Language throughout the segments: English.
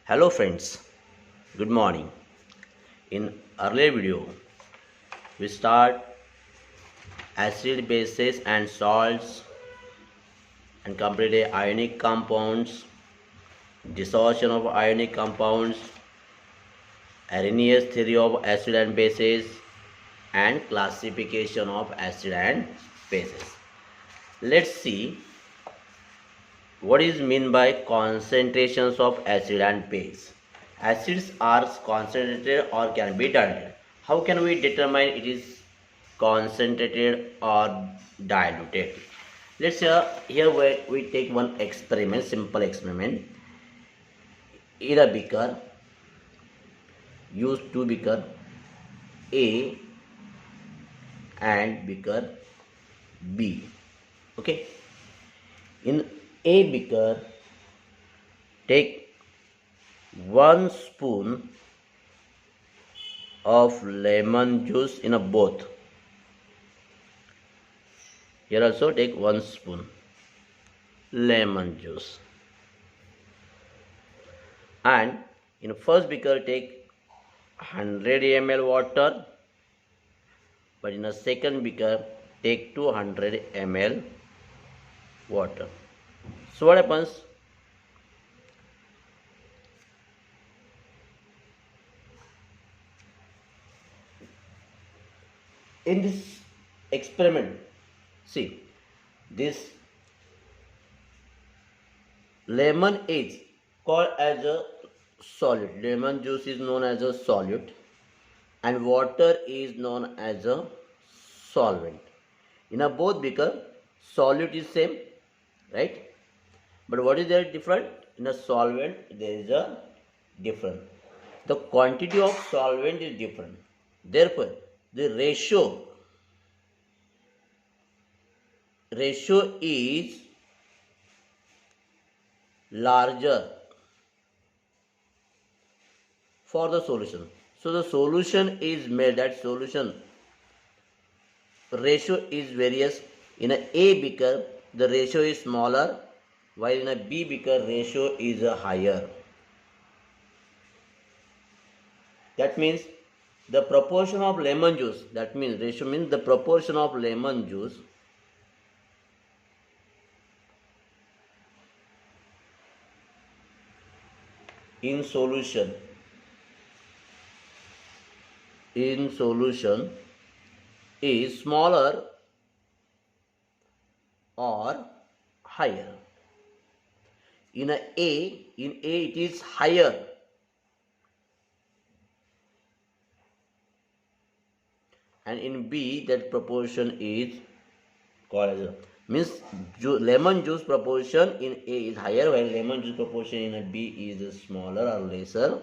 Hello friends, good morning. In earlier video, we start acid bases and salts and completed ionic compounds, dissociation of ionic compounds, Arrhenius theory of acid and bases, and classification of acid and bases. Let's see what is meant by concentrations of acid and base. Acids are concentrated or can be diluted. How can we determine it is concentrated or diluted? Let's say here we take one experiment, simple experiment. In a beaker, use two beaker A and beaker B. Okay. In A beaker, take 1 spoon of lemon juice in a both. Here also take 1 spoon lemon juice, and in first beaker take 100 ml water, but in a second beaker take 200 ml water. So what happens? In this experiment, see, this lemon is called as a solute. Lemon juice is known as a solute, and water is known as a solvent. In a both beaker, solute is same, right? But what is there different? In a solvent, there is a different. The quantity of solvent is different. Therefore, the ratio is larger for the solution. So the solution is made, that solution ratio is various. In a beaker, the ratio is smaller, while in a B beaker, ratio is higher. That means the proportion of lemon juice, that means ratio means the proportion of lemon juice in solution is smaller or higher. In A it is higher, and in B that proportion is called as a, means lemon juice proportion in A is higher, while lemon juice proportion in a B is smaller or lesser.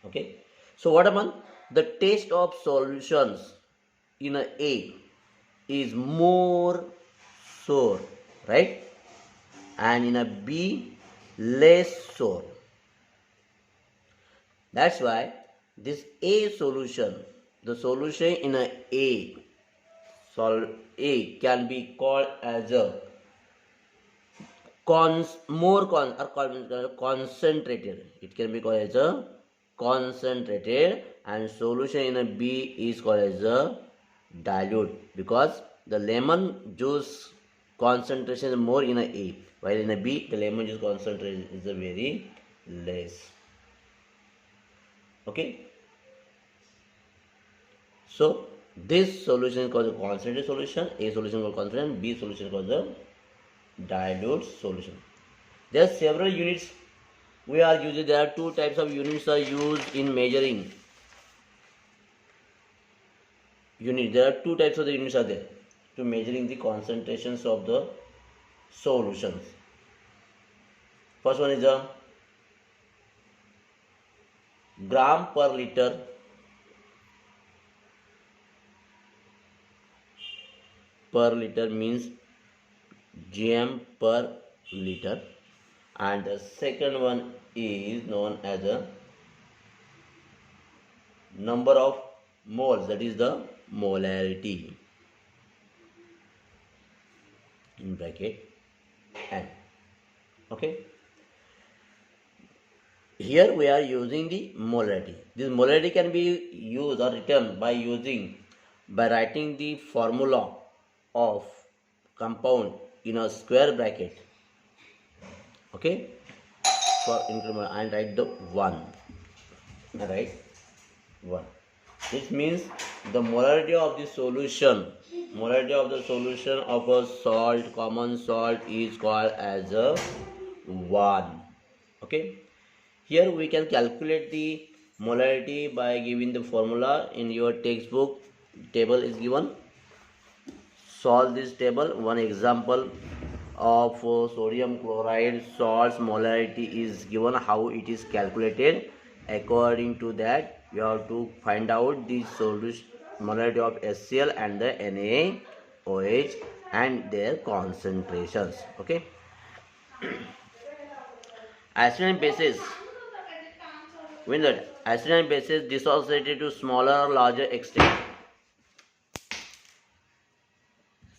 Okay, so what happened? The taste of solutions in A is more sour, right? And in a B less sour. That's why this A solution, the solution in A can be called as a concentrated. It can be called as a concentrated, and solution in a B is called as a dilute, because the lemon juice concentration is more in a while in a B the lemon juice concentration is a very less. Okay, so this solution is called a concentrated solution, A solution is called concentrated, B solution is called the dilute solution. There are several units we are using. There are two types of units are used in measuring unit. There are two types of the units are there to measuring the concentrations of the solutions. First one is a gram per liter, means gm per liter, and the second one is known as a number of moles, that is the molarity in bracket n. Okay, Here we are using the molarity. This molarity can be used or written by writing the formula of compound in a square bracket. Okay, for increment and write the 1. Right, 1. This means the molarity of the solution. Molarity of the solution of a salt, common salt, is called as a 1. Okay. Here we can calculate the molarity by giving the formula in your textbook. Table is given. Solve this table. One example of sodium chloride salt's molarity is given. How it is calculated? According to that, you have to find out the solution molarity of HCl and the NaOH and their concentrations. Okay. Acid and bases. When the acid and bases dissociated to smaller or larger extent.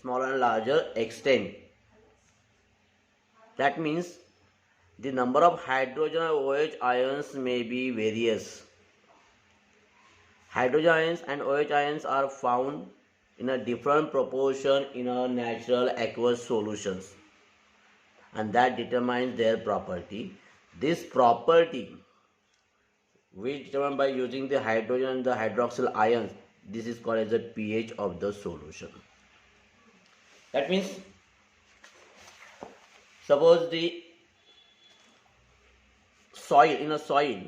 Smaller and larger extent. That means the number of hydrogen or OH ions may be various. Hydrogen ions and OH ions are found in a different proportion in a natural aqueous solutions, and that determines their property. This property, which determined by using the hydrogen and the hydroxyl ions, this is called as the pH of the solution. That means, suppose the soil,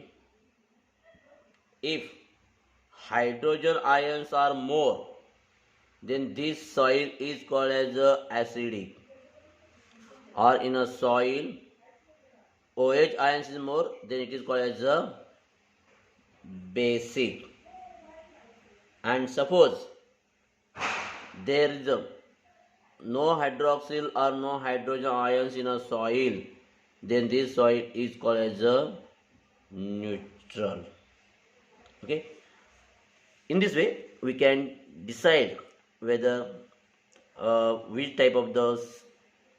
if hydrogen ions are more, then this soil is called as acidic. Or in a soil, OH ions is more, then it is called as a basic. And suppose there is no hydroxyl or no hydrogen ions in a soil, then this soil is called as a neutral. Okay. In this way, we can decide whether which type of the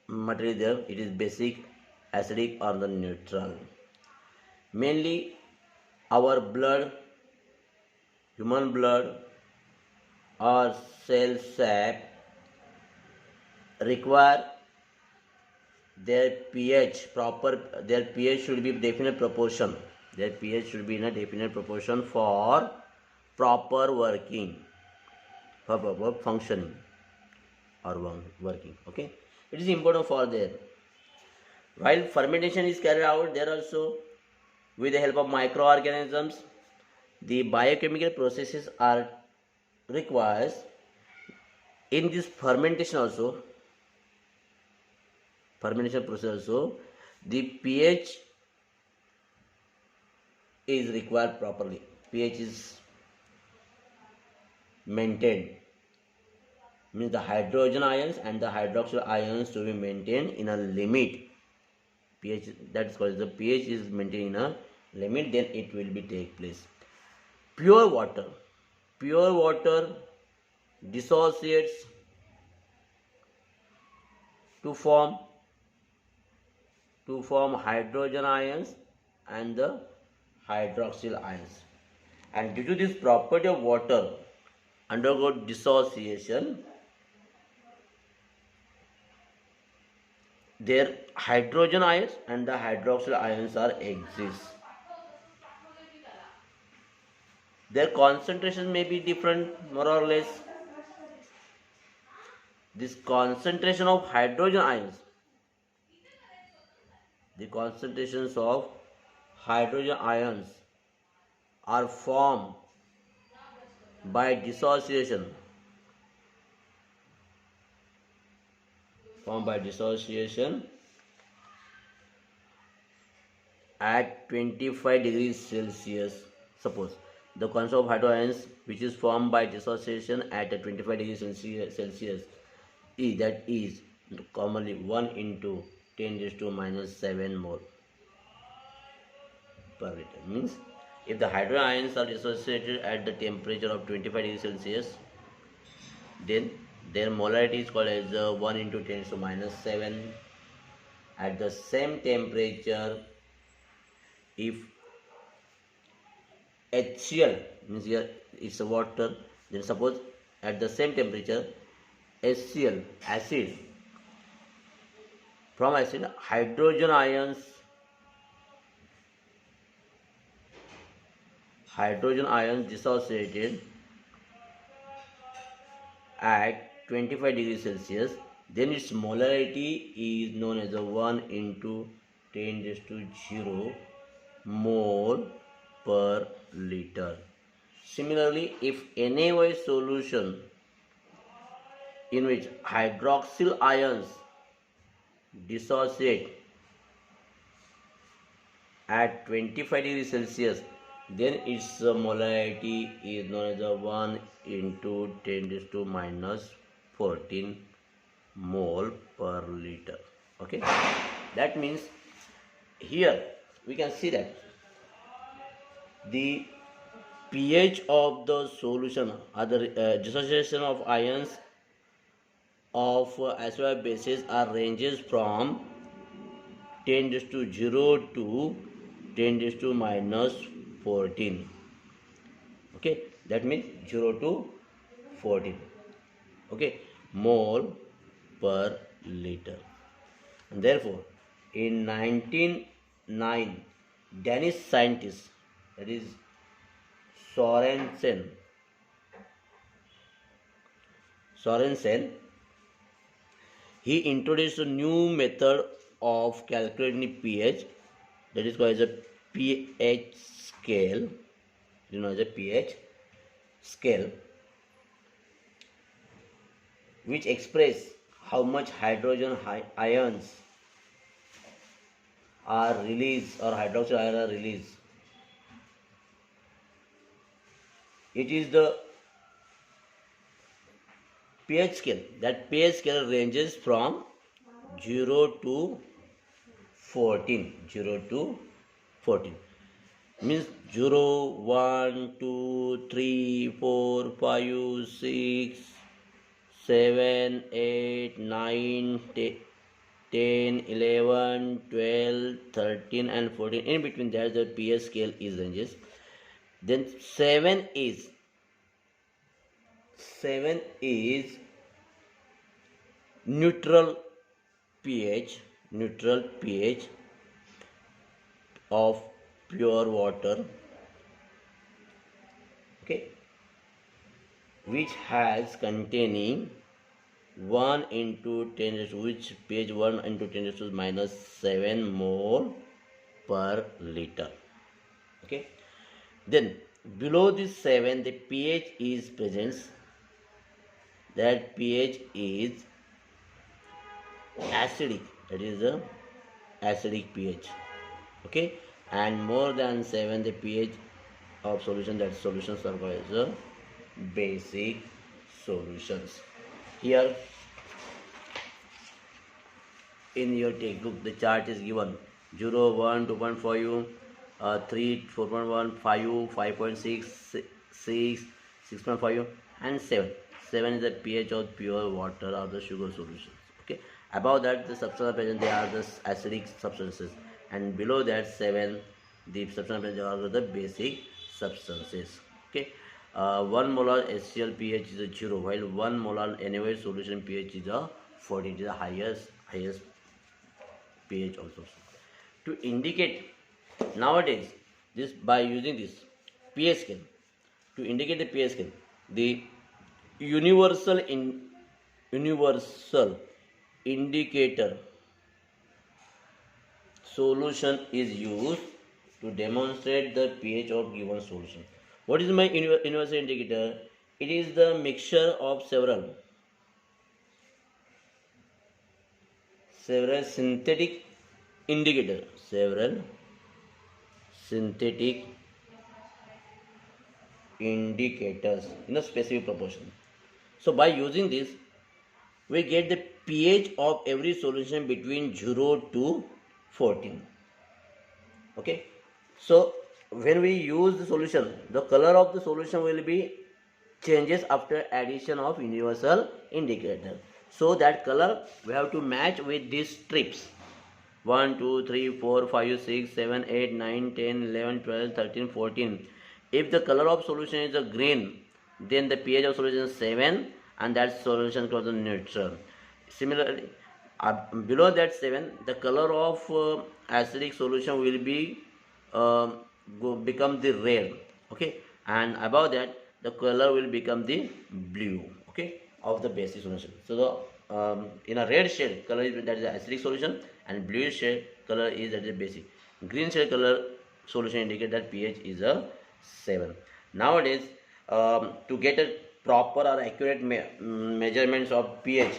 material there, it is basic, acidic or the neutral. Mainly our blood, human blood or cell sap require their pH should be definite proportion. Their pH should be in a definite proportion for proper working, for proper functioning or working. Okay, it is important for there. While fermentation is carried out, there also with the help of microorganisms, the biochemical processes are requires. In this fermentation process also, the pH is required properly. pH is maintained. Means the hydrogen ions and the hydroxyl ions to be maintained in a limit. pH, that is called the pH is maintained in a limit, then it will be take place. Pure water dissociates to form hydrogen ions and the hydroxyl ions, and due to this property of water undergo dissociation, their hydrogen ions and the hydroxyl ions are exist. Their concentration may be different, more or less. This concentration of hydrogen ions, the concentrations of hydrogen ions are formed by dissociation. At 25 degrees Celsius. Suppose the concentration of hydrogen ions which is formed by dissociation at 25 degrees Celsius that is commonly 1 into 10 raised to minus 7 mole per liter. Means if the hydrogen ions are dissociated at the temperature of 25 degrees Celsius, then their molarity is called as 1 into 10 to minus 7. At the same temperature, if HCl means here it's a water. Then suppose at the same temperature HCl acid, from acid hydrogen ions dissociated at 25 degrees Celsius, then its molarity is known as a 1 into 10 raised to 0 mole per liter. Similarly, if NaOH solution in which hydroxyl ions dissociate at 25 degrees Celsius, then its molarity is known as a 1 into 10 raised to minus 14 mole per liter. Okay, that means here we can see that the pH of the solution or the dissociation of ions of acid bases are ranges from 10 raised to 0 to 10 raised to minus 14. Okay, that means 0 to 14. Okay, mole per liter. And therefore, in 1909, Danish scientist, that is Sorensen, he introduced a new method of calculating pH, that is called as a pH scale. You know, as a pH scale, which express how much hydrogen ions are released or hydroxyl ions are released. It is the pH scale. That pH scale ranges from 0 to 14. 0 to 14 means 0, 1, 2, 3, 4, 5, 6, 7, 8, 9, 10, 11, 12, 13 and 14. In between there the pH scale is ranges. Then 7 is neutral pH of pure water, okay, which has containing 1 into 10 raised to, which pH 1 into 10 raised to minus 7 mole per liter. Okay, then below this 7 the pH is present. That pH is acidic, that is the acidic pH. Okay, and more than 7 the pH of solution, that solutions are called as the basic solutions. Here in your textbook the chart is given 0, 1, 2.5, 3, 4.1, 5, 5.6, 6, 6.5 and 7. 7 is the pH of pure water or the sugar solutions. Okay, above that the substances present, they are the acidic substances, and below that 7 the substances present are the basic substances. Okay, 1 molar HCl pH is a 0, while 1 molar NaOH solution pH is a 14. It is the highest pH also. To indicate nowadays this, by using this pH scale, to indicate the pH scale, the universal indicator solution is used to demonstrate the pH of given solution. What is my universal indicator? It is the mixture of several synthetic indicators, in a specific proportion. So by using this we get the pH of every solution between 0 to 14. Okay, so when we use the solution, the color of the solution will be changes after addition of universal indicator. So that color we have to match with these strips: 1, 2, 3, 4, 5, 6, 7, 8, 9, 10, 11, 12, 13, 14. If the color of solution is a green, then the pH of solution is 7 and that solution is called neutral. Similarly, below that 7, the color of acidic solution will be become the red, okay, and above that the color will become the blue, okay, of the basic solution. So the in a red shade color is that is the acidic solution, and blue shade color is that is basic. Green shade color solution indicate that pH is a 7. Nowadays, to get a proper or accurate measurements of pH,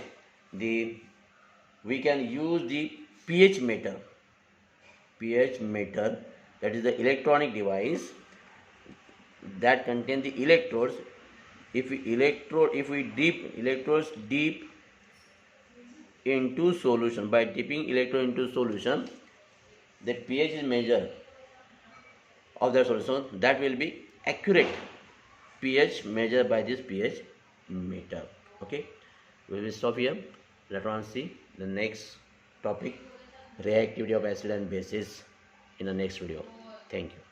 we can use the pH meter. pH meter, that is the electronic device that contain the electrodes. If we dip electrodes deep into solution, by dipping electrode into solution, the pH is measured of that solution. That will be accurate pH measured by this pH meter. Okay, we will stop here. Later on see the next topic, reactivity of acid and bases, in the next video. Thank you.